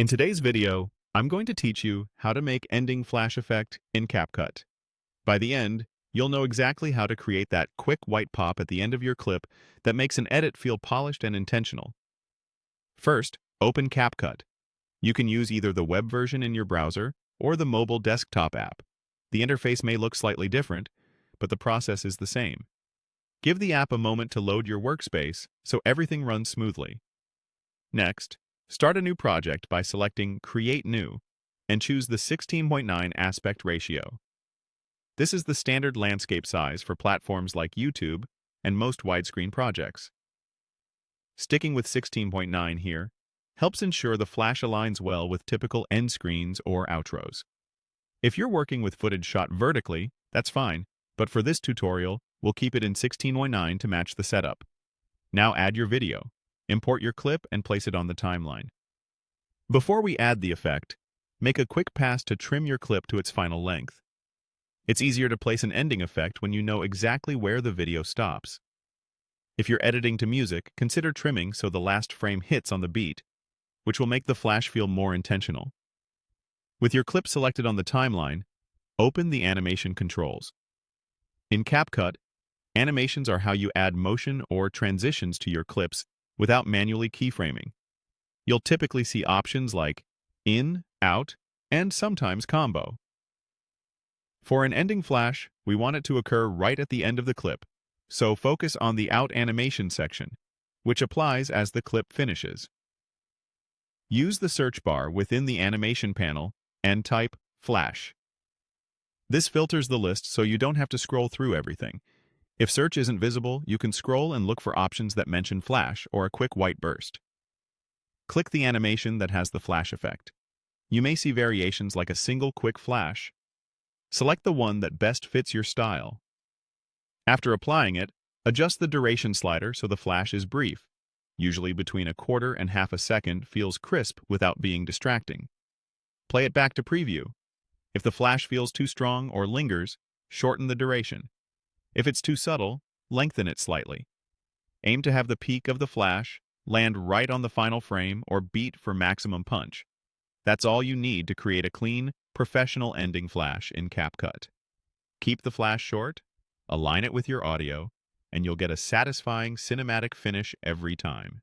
In today's video, I'm going to teach you how to make ending flash effect in Capcut. By the end, you'll know exactly how to create that quick white pop at the end of your clip that makes an edit feel polished and intentional. First, open Capcut. You can use either the web version in your browser or the mobile desktop app. The interface may look slightly different, but the process is the same. Give the app a moment to load your workspace so everything runs smoothly. Next, start a new project by selecting Create New and choose the 16:9 aspect ratio. This is the standard landscape size for platforms like YouTube and most widescreen projects. Sticking with 16:9 here helps ensure the flash aligns well with typical end screens or outros. If you're working with footage shot vertically, that's fine, but for this tutorial, we'll keep it in 16:9 to match the setup. Now add your video. Import your clip and place it on the timeline. Before we add the effect, make a quick pass to trim your clip to its final length. It's easier to place an ending effect when you know exactly where the video stops. If you're editing to music, consider trimming so the last frame hits on the beat, which will make the flash feel more intentional. With your clip selected on the timeline, open the animation controls. In Capcut, animations are how you add motion or transitions to your clips without manually keyframing. You'll typically see options like in, out, and sometimes combo. For an ending flash, we want it to occur right at the end of the clip, so focus on the out animation section, which applies as the clip finishes. Use the search bar within the animation panel and type flash. This filters the list so you don't have to scroll through everything. If search isn't visible, you can scroll and look for options that mention flash or a quick white burst. Click the animation that has the flash effect. You may see variations like a single quick flash. Select the one that best fits your style. After applying it, adjust the duration slider so the flash is brief. Usually between a quarter and half a second feels crisp without being distracting. Play it back to preview. If the flash feels too strong or lingers, shorten the duration. If it's too subtle, lengthen it slightly. Aim to have the peak of the flash land right on the final frame or beat for maximum punch. That's all you need to create a clean, professional ending flash in Capcut. Keep the flash short, align it with your audio, and you'll get a satisfying cinematic finish every time.